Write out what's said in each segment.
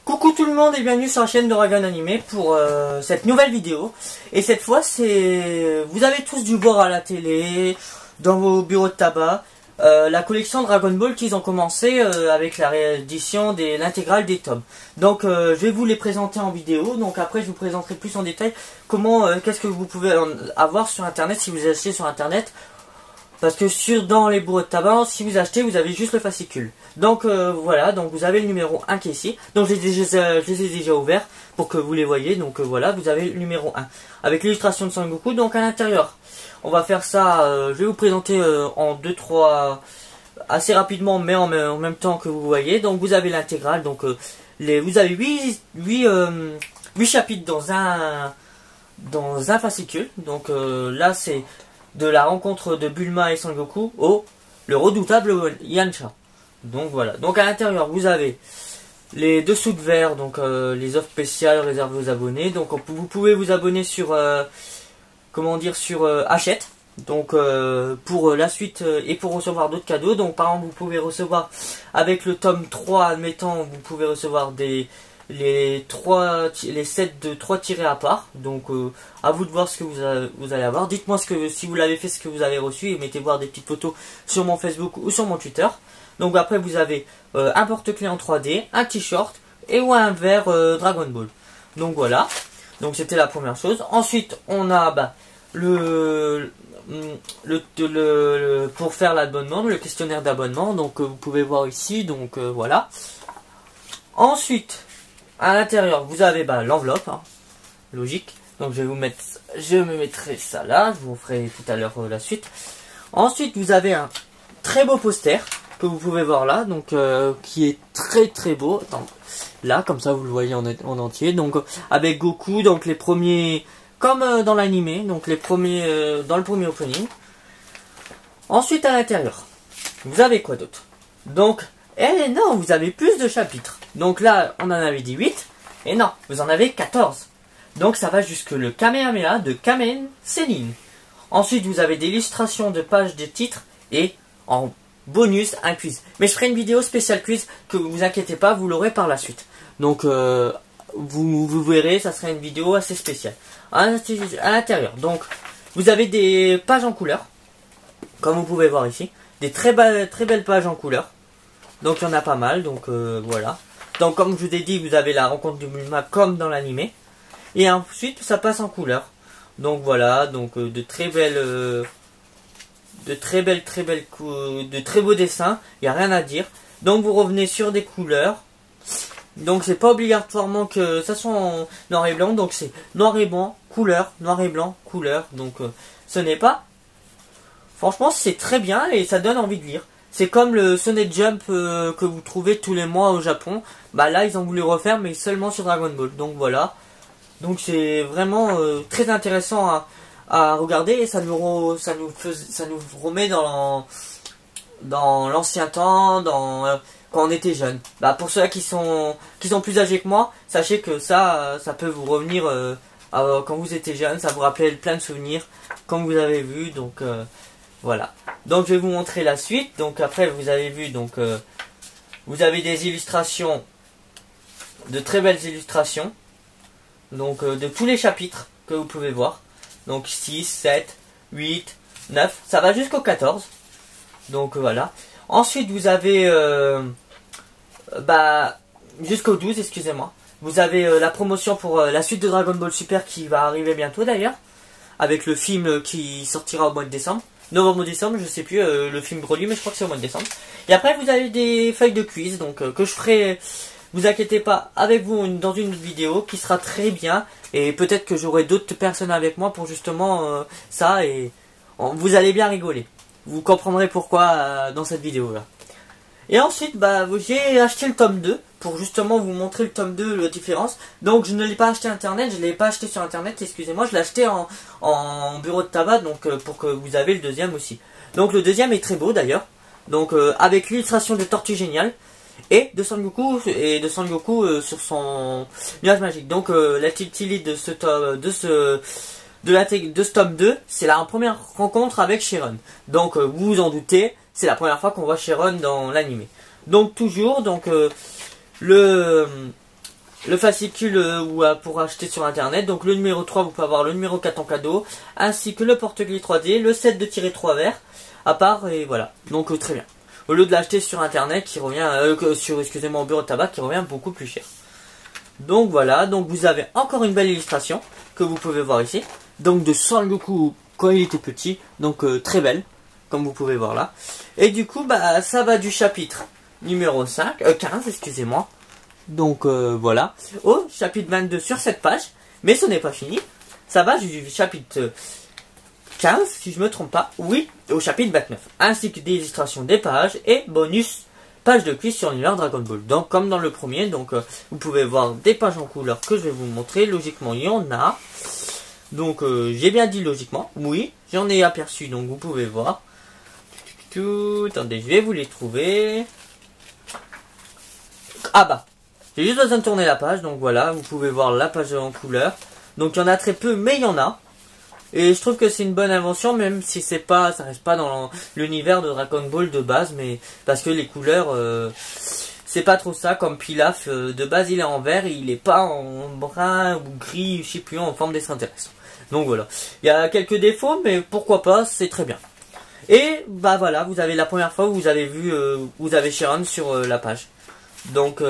Coucou tout le monde et bienvenue sur la chaîne de Dragon Animé pour cette nouvelle vidéo. Et cette fois c'est... Vous avez tous dû voir à la télé, dans vos bureaux de tabac, la collection Dragon Ball qu'ils ont commencé avec la réédition de l'intégrale des tomes. Donc je vais vous les présenter en vidéo, donc après je vous présenterai plus en détail comment, qu'est-ce que vous pouvez avoir sur internet si vous achetez sur internet. Parce que dans les bureaux de tabac, si vous achetez, vous avez juste le fascicule. Donc voilà, donc vous avez le numéro 1 qui est ici. Donc je les ai déjà ouverts pour que vous les voyez. Donc voilà, vous avez le numéro 1. Avec l'illustration de Son Goku, donc à l'intérieur. On va faire ça, je vais vous présenter en 2-3... assez rapidement, mais en même temps que vous voyez. Donc vous avez l'intégrale, donc vous avez 8 chapitres dans un fascicule. Donc là c'est... de la rencontre de Bulma et Son Goku le redoutable Yamcha. Donc voilà. Donc à l'intérieur vous avez les dessous de verre, donc les offres spéciales réservées aux abonnés. Donc vous pouvez vous abonner sur sur Hachette. Donc pour la suite et pour recevoir d'autres cadeaux. Donc par exemple vous pouvez recevoir avec le tome 3 admettons, vous pouvez recevoir les 7 de 3 tirés à part. Donc à vous de voir ce que vous allez avoir. Dites-moi si vous l'avez fait, ce que vous avez reçu, et mettez voir des petites photos sur mon Facebook ou sur mon Twitter. Donc après vous avez un porte-clés en 3D, un t-shirt et ou un verre Dragon Ball. Donc voilà. Donc c'était la première chose. Ensuite on a pour faire l'abonnement, le questionnaire d'abonnement. Donc vous pouvez voir ici. Donc voilà. Ensuite à l'intérieur, vous avez l'enveloppe, hein, logique. Donc je me mettrai ça là, je vous ferai tout à l'heure la suite. Ensuite, vous avez un très beau poster que vous pouvez voir là, donc qui est très beau. Attends, là, comme ça vous le voyez en entier. Donc avec Goku, donc les premiers, comme dans l'animé, donc les premiers dans le premier opening. Ensuite à l'intérieur, vous avez quoi d'autre? Donc non, vous avez plus de chapitres. Donc là, on en avait dit 8. Et non, vous en avez 14. Donc ça va jusque le Kamehameha de Kamen Sennin. Ensuite, vous avez des illustrations de pages des titres. Et en bonus, un quiz. Mais je ferai une vidéo spéciale quiz, que vous inquiétez pas, vous l'aurez par la suite. Donc vous verrez, ça sera une vidéo assez spéciale. À l'intérieur, donc vous avez des pages en couleur. Comme vous pouvez voir ici. Des très belles pages en couleur. Donc il y en a pas mal, donc voilà. Donc comme je vous ai dit, vous avez la rencontre de Bulma comme dans l'animé. Et ensuite ça passe en couleur. Donc voilà, donc de très beaux dessins, il n'y a rien à dire. Donc vous revenez sur des couleurs. Donc c'est pas obligatoirement que ça soit en noir et blanc, donc c'est noir et blanc, couleur, noir et blanc, couleur. Donc ce n'est pas... Franchement c'est très bien et ça donne envie de lire. C'est comme le Shonen Jump que vous trouvez tous les mois au Japon. Là ils ont voulu refaire mais seulement sur Dragon Ball. Donc voilà. Donc c'est vraiment très intéressant à regarder et ça nous remet dans l'ancien temps, quand on était jeune. Pour ceux qui sont plus âgés que moi, sachez que ça peut vous revenir quand vous étiez jeune, ça vous rappelle plein de souvenirs comme vous avez vu. Donc voilà. Donc je vais vous montrer la suite. Donc après vous avez vu, donc vous avez des illustrations, de très belles illustrations. Donc de tous les chapitres que vous pouvez voir. Donc 6, 7, 8, 9, ça va jusqu'au 14. Donc voilà. Ensuite vous avez jusqu'au 12, excusez-moi. Vous avez la promotion pour la suite de Dragon Ball Super qui va arriver bientôt d'ailleurs. Avec le film qui sortira au mois de décembre. Novembre ou décembre, je sais plus, le film Broly, mais je crois que c'est au mois de décembre. Et après vous avez des feuilles de quiz, donc que je ferai, vous inquiétez pas, avec vous dans une vidéo qui sera très bien. Et peut-être que j'aurai d'autres personnes avec moi pour justement ça, et vous allez bien rigoler. Vous comprendrez pourquoi dans cette vidéo là. Et ensuite, j'ai acheté le tome 2 pour justement vous montrer le tome 2, la différence. Donc je ne l'ai pas acheté internet, je ne l'ai pas acheté sur internet, excusez-moi, je l'ai acheté en bureau de tabac, donc pour que vous avez le deuxième aussi. Donc le deuxième est très beau d'ailleurs. Donc avec l'illustration de Tortue Géniale et de Son Goku sur son nuage magique. Donc la petite lead de ce tome 2, c'est la première rencontre avec Sharon. Donc vous vous en doutez, c'est la première fois qu'on voit Sharon dans l'anime. Donc toujours, donc le fascicule pour acheter sur internet. Donc le numéro 3, vous pouvez avoir le numéro 4 en cadeau, ainsi que le porte-clés 3D, le set de tirer 3 verres, à part, et voilà. Donc très bien. Au lieu de l'acheter sur internet qui revient, excusez-moi, au bureau de tabac qui revient beaucoup plus cher. Donc voilà, donc vous avez encore une belle illustration que vous pouvez voir ici. Donc de Son Goku quand il était petit, donc très belle, comme vous pouvez voir là. Et du coup, bah ça va du chapitre numéro 15, excusez-moi. Donc voilà, au chapitre 22 sur cette page, mais ce n'est pas fini. Ça va du chapitre 15, si je me trompe pas, oui, au chapitre 29, ainsi que des illustrations des pages et bonus page de quiz sur l'univers Dragon Ball. Donc comme dans le premier, donc vous pouvez voir des pages en couleur que je vais vous montrer. Logiquement, il y en a. Donc j'ai bien dit logiquement, oui, j'en ai aperçu, donc vous pouvez voir. Attendez, je vais vous les trouver. Ah bah, j'ai juste besoin de tourner la page, donc voilà, vous pouvez voir la page en couleur. Donc il y en a très peu, mais il y en a. Et je trouve que c'est une bonne invention, même si c'est pas, ça reste pas dans l'univers de Dragon Ball de base, mais parce que les couleurs, c'est pas trop ça. Comme Pilaf, de base il est en vert, et il est pas en brun ou gris, je sais plus, en forme d'extraterrestre. Donc voilà, il y a quelques défauts, mais pourquoi pas, c'est très bien. Et bah voilà, vous avez la première fois où vous avez vu, vous avez Sharon sur la page. Donc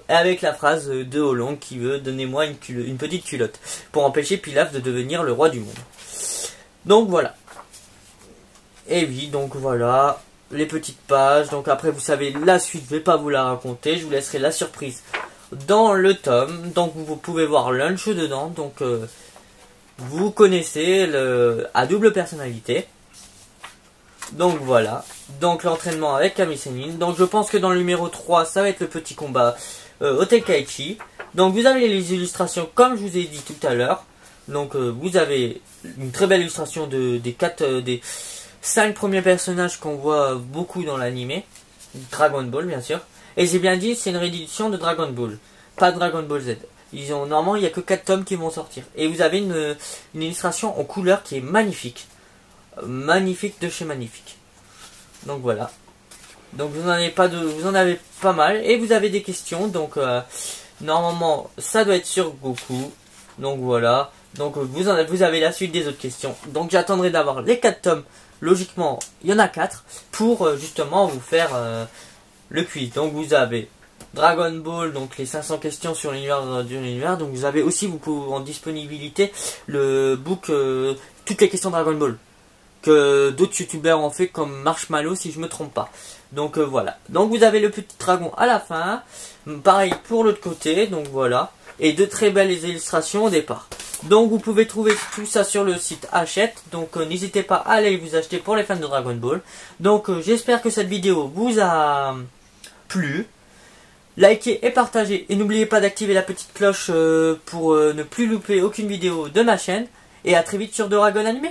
avec la phrase de Holong qui veut donnez-moi une petite culotte pour empêcher Pilaf de devenir le roi du monde. Donc voilà. Et oui, donc voilà les petites pages. Donc après vous savez la suite, je vais pas vous la raconter, je vous laisserai la surprise dans le tome. Donc vous pouvez voir Lunch dedans. Donc vous connaissez à double personnalité. Donc voilà, donc l'entraînement avec Kami Sennin. Donc je pense que dans le numéro 3, ça va être le petit combat au Tenkaichi. Donc vous avez les illustrations comme je vous ai dit tout à l'heure. Donc vous avez une très belle illustration des 5 premiers personnages qu'on voit beaucoup dans l'anime. Dragon Ball bien sûr. Et j'ai bien dit, c'est une réédition de Dragon Ball, pas Dragon Ball Z. Normalement il n'y a que 4 tomes qui vont sortir. Et vous avez une illustration en couleur qui est magnifique. Magnifique de chez magnifique. Donc voilà. Donc vous en avez pas mal et vous avez des questions. Donc normalement ça doit être sur Goku. Donc voilà. Donc vous avez la suite des autres questions. Donc j'attendrai d'avoir les 4 tomes. Logiquement il y en a 4 pour justement vous faire le quiz. Donc vous avez Dragon Ball, donc les 500 questions sur l'univers. Donc vous avez aussi en disponibilité le book toutes les questions Dragon Ball. Que d'autres youtubeurs ont fait comme Marshmallow si je me trompe pas. Donc voilà. Donc vous avez le petit dragon à la fin. Pareil pour l'autre côté. Donc voilà. Et de très belles illustrations au départ. Donc vous pouvez trouver tout ça sur le site Hachette. Donc n'hésitez pas à aller vous acheter pour les fans de Dragon Ball. Donc j'espère que cette vidéo vous a plu. Likez et partagez. Et n'oubliez pas d'activer la petite cloche pour ne plus louper aucune vidéo de ma chaîne. Et à très vite sur Dragon Animé.